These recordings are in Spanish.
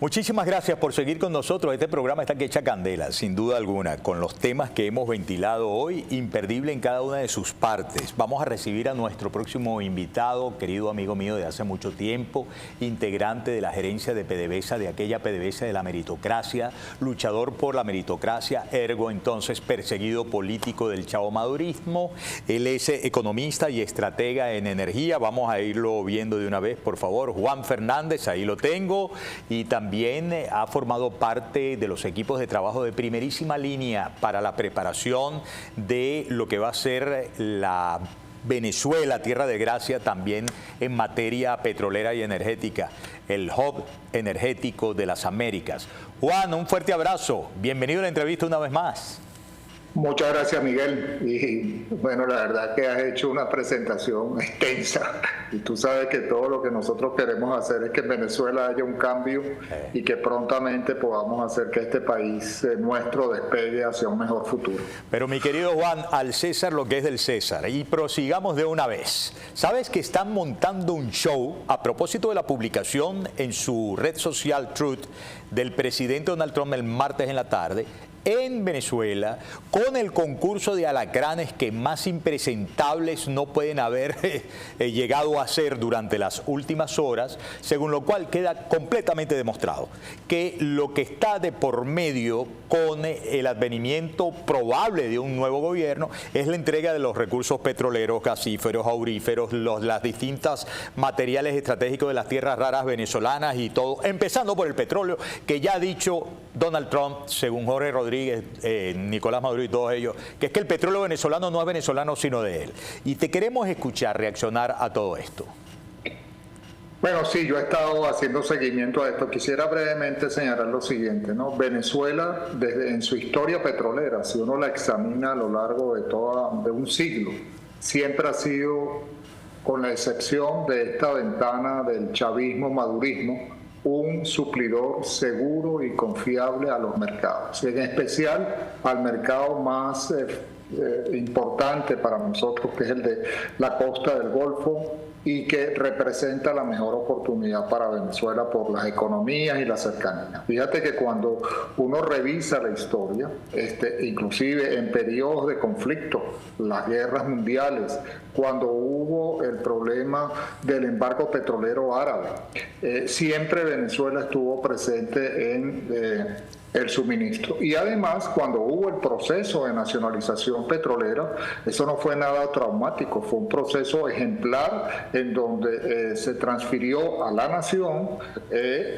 Muchísimas gracias por seguir con nosotros. Este programa está que echa candela, sin duda alguna, con los temas que hemos ventilado hoy, imperdible en cada una de sus partes. Vamos a recibir a nuestro próximo invitado, querido amigo mío de hace mucho tiempo, integrante de la gerencia de PDVSA, de aquella PDVSA de la meritocracia, luchador por la meritocracia, ergo entonces perseguido político del chavomadurismo. Él es economista y estratega en energía. Vamos a irlo viendo de una vez, por favor. Juan Fernández, ahí lo tengo, y también ha formado parte de los equipos de trabajo de primerísima línea para la preparación de lo que va a ser la Venezuela, tierra de gracia, también en materia petrolera y energética, el hub energético de las Américas. Juan, un fuerte abrazo. Bienvenido a la entrevista una vez más. Muchas gracias, Miguel. Y bueno, la verdad que has hecho una presentación extensa y tú sabes que todo lo que nosotros queremos hacer es que en Venezuela haya un cambio y que prontamente podamos hacer que este país nuestro despegue hacia un mejor futuro. Pero mi querido Juan, al César lo que es del César, y prosigamos de una vez. ¿Sabes que están montando un show a propósito de la publicación en su red social Truth del presidente Donald Trump el martes en la tarde en Venezuela, con el concurso de alacranes que más impresentables no pueden haber llegado a ser durante las últimas horas, según lo cual queda completamente demostrado que lo que está de por medio con el advenimiento probable de un nuevo gobierno es la entrega de los recursos petroleros, gasíferos, auríferos, las distintas materiales estratégicos de las tierras raras venezolanas y todo, empezando por el petróleo, que ya ha dicho Donald Trump, según Jorge Rodríguez, Nicolás Maduro y todos ellos, que es que el petróleo venezolano no es venezolano sino de él. Y te queremos escuchar reaccionar a todo esto. Bueno, sí, yo he estado haciendo seguimiento a esto. Quisiera brevemente señalar lo siguiente, ¿no? Venezuela, desde en su historia petrolera, si uno la examina a lo largo de un siglo, siempre ha sido, con la excepción de esta ventana del chavismo-madurismo, un suplidor seguro y confiable a los mercados, en especial al mercado más importante para nosotros, que es el de la costa del Golfo, y que representa la mejor oportunidad para Venezuela por las economías y la cercanía. Fíjate que cuando uno revisa la historia, inclusive en periodos de conflicto, las guerras mundiales, cuando hubo el problema del embargo petrolero árabe, siempre Venezuela estuvo presente en el suministro. Y además, cuando hubo el proceso de nacionalización petrolera, eso no fue nada traumático, fue un proceso ejemplar en donde se transfirió a la nación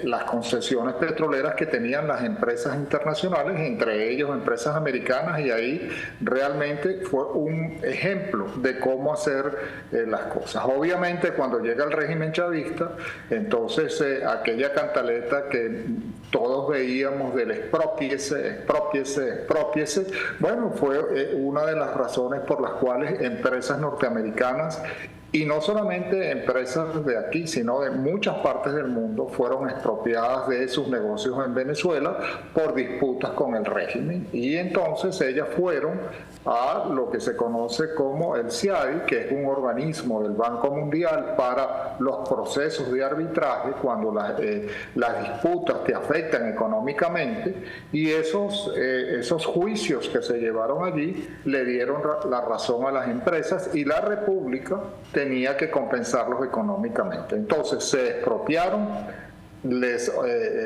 las concesiones petroleras que tenían las empresas internacionales, entre ellos empresas americanas, y ahí realmente fue un ejemplo de cómo hacer las cosas. Obviamente, cuando llega el régimen chavista, entonces aquella cantaleta que todos veíamos del expropiese, bueno, fue una de las razones por las cuales empresas norteamericanas, y no solamente empresas de aquí, sino de muchas partes del mundo, fueron expropiadas de sus negocios en Venezuela por disputas con el régimen. Y entonces ellas fueron a lo que se conoce como el CIADI, que es un organismo del Banco Mundial para los procesos de arbitraje cuando las disputas te afectan económicamente, y esos juicios que se llevaron allí le dieron la razón a las empresas, y la República tenía que compensarlos económicamente. Entonces se expropiaron, les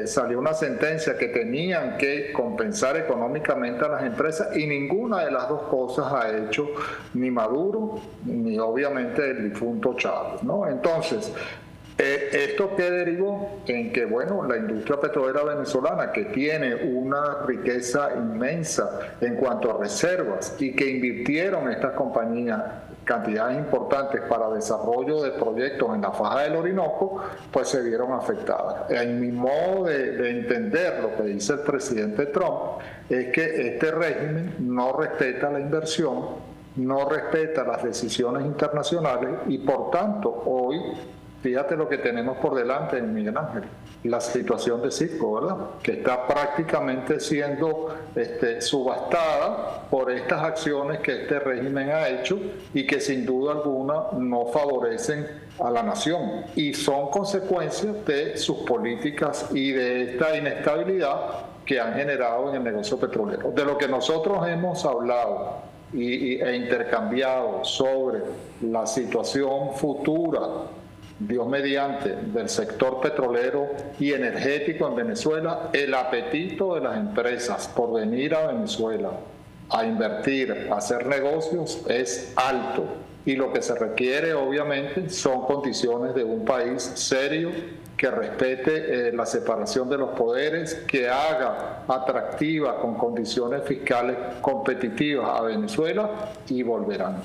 salió una sentencia que tenían que compensar económicamente a las empresas, y ninguna de las dos cosas ha hecho ni Maduro ni obviamente el difunto Chávez, ¿no? Entonces, ¿esto qué derivó? En que, bueno, la industria petrolera venezolana, que tiene una riqueza inmensa en cuanto a reservas, y que invirtieron estas compañías cantidades importantes para desarrollo de proyectos en la faja del Orinoco, pues se vieron afectadas. En mi modo de entender lo que dice el presidente Trump es que este régimen no respeta la inversión, no respeta las decisiones internacionales, y por tanto hoy, fíjate lo que tenemos por delante, Miguel Ángel. la situación de Citgo, ¿verdad? Que está prácticamente siendo subastada por estas acciones que este régimen ha hecho y que sin duda alguna no favorecen a la nación y son consecuencias de sus políticas y de esta inestabilidad que han generado en el negocio petrolero. De lo que nosotros hemos hablado e intercambiado sobre la situación futura, Dios mediante, del sector petrolero y energético en Venezuela, el apetito de las empresas por venir a Venezuela a invertir, a hacer negocios es alto. Y lo que se requiere, obviamente, son condiciones de un país serio que respete la separación de los poderes, que haga atractiva con condiciones fiscales competitivas a Venezuela y volverán.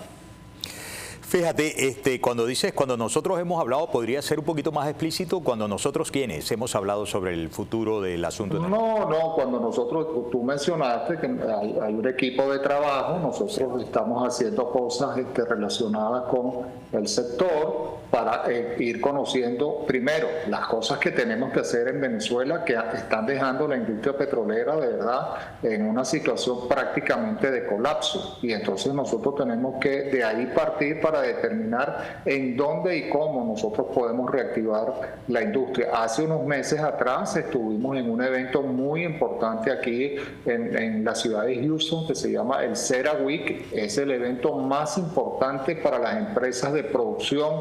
Fíjate, cuando dices, cuando nosotros hemos hablado, podría ser un poquito más explícito, cuando nosotros, ¿quiénes hemos hablado sobre el futuro del asunto? No, cuando nosotros, tú mencionaste que hay un equipo de trabajo, nosotros estamos haciendo cosas relacionadas con el sector para ir conociendo primero las cosas que tenemos que hacer en Venezuela, que están dejando la industria petrolera de verdad en una situación prácticamente de colapso, y entonces nosotros tenemos que de ahí partir para determinar en dónde y cómo nosotros podemos reactivar la industria. Hace unos meses atrás estuvimos en un evento muy importante aquí en la ciudad de Houston que se llama el CERA Week. Es el evento más importante para las empresas de producción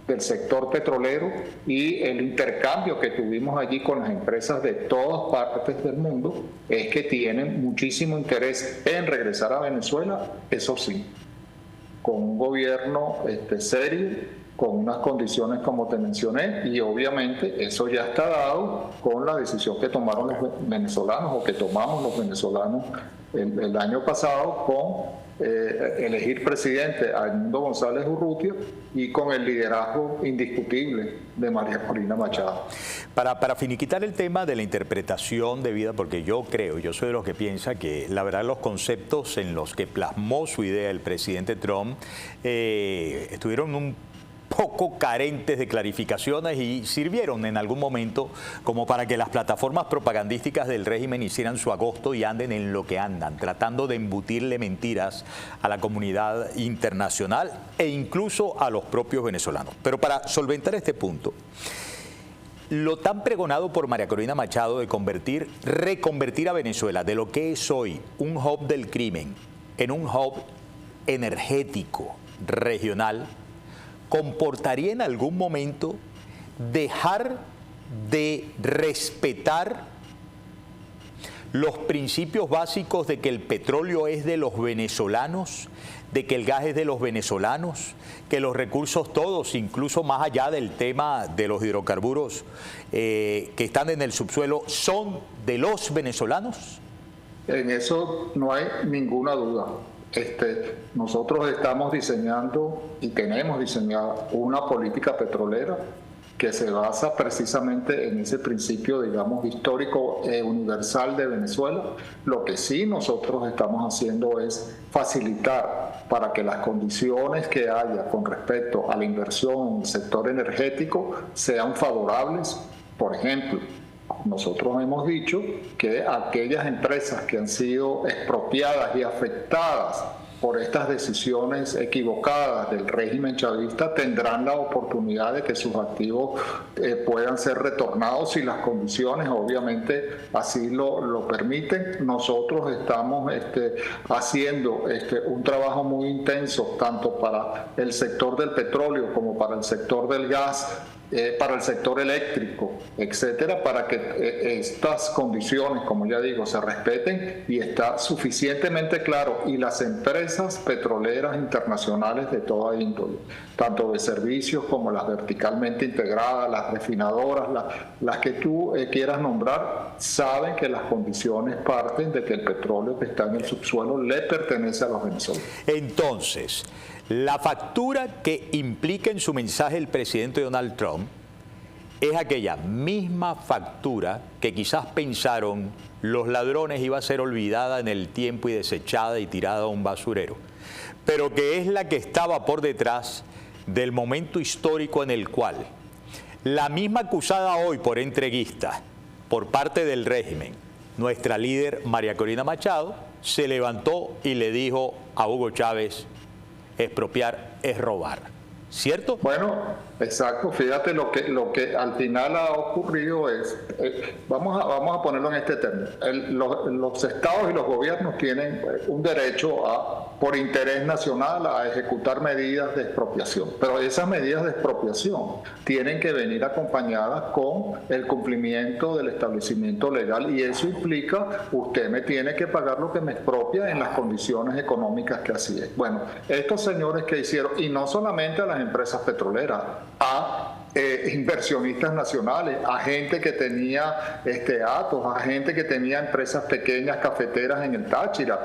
del sector petrolero, y el intercambio que tuvimos allí con las empresas de todas partes del mundo es que tienen muchísimo interés en regresar a Venezuela, eso sí, con un gobierno serio, con unas condiciones como te mencioné, y obviamente eso ya está dado con la decisión que tomaron los venezolanos o que tomamos los venezolanos el año pasado con elegir presidente a Edmundo González Urrutia y con el liderazgo indiscutible de María Corina Machado. Para finiquitar el tema de la interpretación de vida, porque yo soy de los que piensa que la verdad los conceptos en los que plasmó su idea el presidente Trump estuvieron un poco carentes de clarificaciones y sirvieron en algún momento como para que las plataformas propagandísticas del régimen hicieran su agosto y anden en lo que andan, tratando de embutirle mentiras a la comunidad internacional e incluso a los propios venezolanos. Pero para solventar este punto, lo tan pregonado por María Corina Machado de reconvertir a Venezuela de lo que es hoy un hub del crimen en un hub energético regional, ¿comportaría en algún momento dejar de respetar los principios básicos de que el petróleo es de los venezolanos, de que el gas es de los venezolanos, que los recursos todos, incluso más allá del tema de los hidrocarburos que están en el subsuelo, son de los venezolanos? En eso no hay ninguna duda. Nosotros estamos diseñando y tenemos diseñada una política petrolera que se basa precisamente en ese principio, digamos, histórico universal de Venezuela. Lo que sí nosotros estamos haciendo es facilitar para que las condiciones que haya con respecto a la inversión en el sector energético sean favorables. Por ejemplo, nosotros hemos dicho que aquellas empresas que han sido expropiadas y afectadas por estas decisiones equivocadas del régimen chavista tendrán la oportunidad de que sus activos puedan ser retornados si las condiciones obviamente así lo permiten. Nosotros estamos haciendo un trabajo muy intenso tanto para el sector del petróleo como para el sector del gas, para el sector eléctrico, etcétera, para que estas condiciones, como ya digo, se respeten, y está suficientemente claro. Y las empresas petroleras internacionales de toda índole, tanto de servicios como las verticalmente integradas, las refinadoras, las que tú quieras nombrar, saben que las condiciones parten de que el petróleo que está en el subsuelo le pertenece a los venezolanos. Entonces, la factura que implica en su mensaje el presidente Donald Trump es aquella misma factura que quizás pensaron los ladrones iba a ser olvidada en el tiempo y desechada y tirada a un basurero, pero que es la que estaba por detrás del momento histórico en el cual La misma acusada hoy por entreguista por parte del régimen, nuestra líder María Corina Machado, se levantó y le dijo a Hugo Chávez, expropiar es robar. ¿Cierto? Bueno, exacto. Fíjate lo que al final ha ocurrido es, vamos a ponerlo en este término. Los estados y los gobiernos tienen un derecho por interés nacional a ejecutar medidas de expropiación. Pero esas medidas de expropiación tienen que venir acompañadas con el cumplimiento del establecimiento legal y eso implica, usted me tiene que pagar lo que me expropia en las condiciones económicas que así es. Bueno, estos señores que hicieron, y no solamente a las empresas petroleras, a inversionistas nacionales, a gente que tenía atos, a gente que tenía empresas pequeñas cafeteras en el Táchira.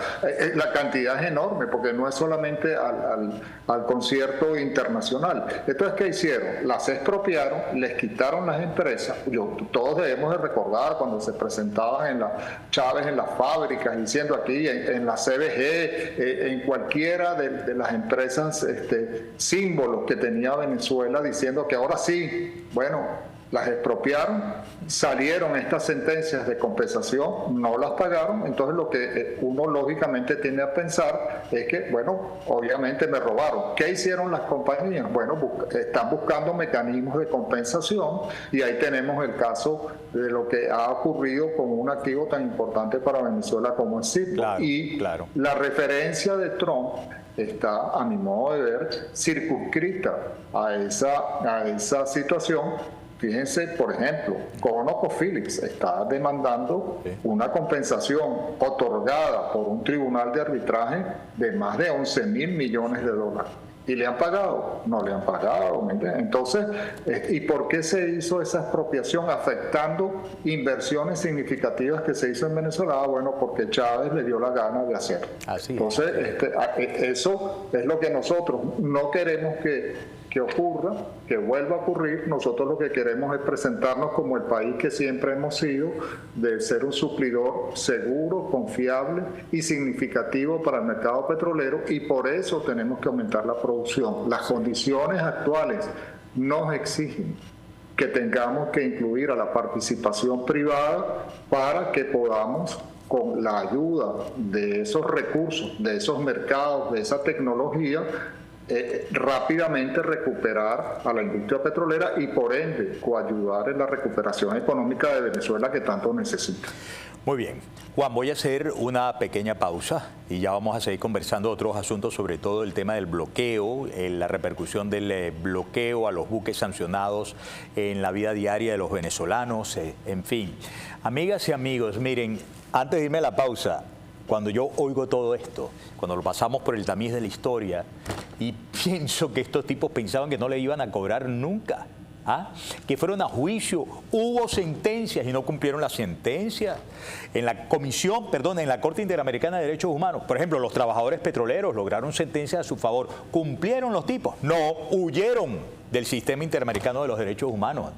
La cantidad es enorme porque no es solamente al concierto internacional. Entonces, ¿qué hicieron? Las expropiaron, les quitaron las empresas. Todos debemos de recordar cuando se presentaban Chávez en las fábricas, diciendo aquí en la CBG, en cualquiera de las empresas símbolos que tenía Venezuela, diciendo que ahora sí. Bueno, las expropiaron, salieron estas sentencias de compensación, no las pagaron, entonces lo que uno lógicamente tiende a pensar es que, bueno, obviamente me robaron. ¿Qué hicieron las compañías? Bueno, están buscando mecanismos de compensación y ahí tenemos el caso de lo que ha ocurrido con un activo tan importante para Venezuela como el Citgo. Claro. La referencia de Trump está, a mi modo de ver, circunscrita a esa situación. Fíjense, por ejemplo, ConocoPhillips está demandando una compensación otorgada por un tribunal de arbitraje de más de 11.000 millones de dólares. ¿Y le han pagado? No le han pagado. Entonces, ¿y por qué se hizo esa expropiación afectando inversiones significativas que se hizo en Venezuela? Bueno, porque Chávez le dio la gana de hacerlo. Entonces, eso es lo que nosotros no queremos que ocurra, que vuelva a ocurrir. Nosotros lo que queremos es presentarnos como el país que siempre hemos sido, de ser un suplidor seguro, confiable y significativo para el mercado petrolero, y por eso tenemos que aumentar la producción. Las condiciones actuales nos exigen que tengamos que incluir a la participación privada para que podamos, con la ayuda de esos recursos, de esos mercados, de esa tecnología, rápidamente recuperar a la industria petrolera y por ende coayudar en la recuperación económica de Venezuela que tanto necesita. Muy bien. Juan, voy a hacer una pequeña pausa y ya vamos a seguir conversando otros asuntos, sobre todo el tema del bloqueo, la repercusión del bloqueo a los buques sancionados en la vida diaria de los venezolanos, en fin. Amigas y amigos, miren, antes de irme a la pausa, cuando yo oigo todo esto, cuando lo pasamos por el tamiz de la historia y pienso que estos tipos pensaban que no le iban a cobrar nunca, que fueron a juicio, hubo sentencias y no cumplieron las sentencias. En la en la Corte Interamericana de Derechos Humanos, por ejemplo, los trabajadores petroleros lograron sentencias a su favor. ¿Cumplieron los tipos? No, huyeron del sistema interamericano de los derechos humanos.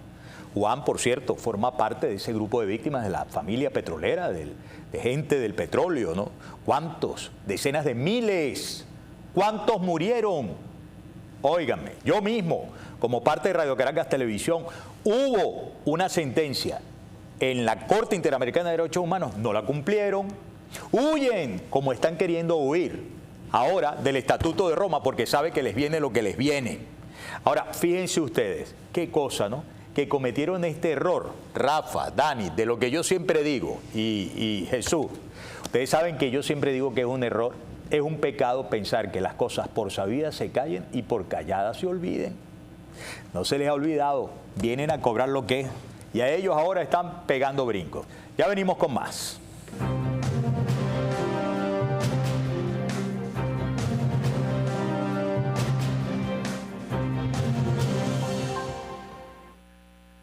Juan, por cierto, forma parte de ese grupo de víctimas de la familia petrolera, de gente del petróleo, ¿no? ¿Cuántos? Decenas de miles. ¿Cuántos murieron? Óiganme, yo mismo, como parte de Radio Caracas Televisión, hubo una sentencia en la Corte Interamericana de Derechos Humanos, no la cumplieron, huyen como están queriendo huir ahora del Estatuto de Roma porque sabe que les viene lo que les viene. Ahora, fíjense ustedes, qué cosa, ¿no? Que cometieron este error, Rafa, Dani, de lo que yo siempre digo, y Jesús, ustedes saben que yo siempre digo que es un error, es un pecado pensar que las cosas por sabidas se callen y por calladas se olviden. No se les ha olvidado, vienen a cobrar lo que es, y a ellos ahora están pegando brincos. Ya venimos con más.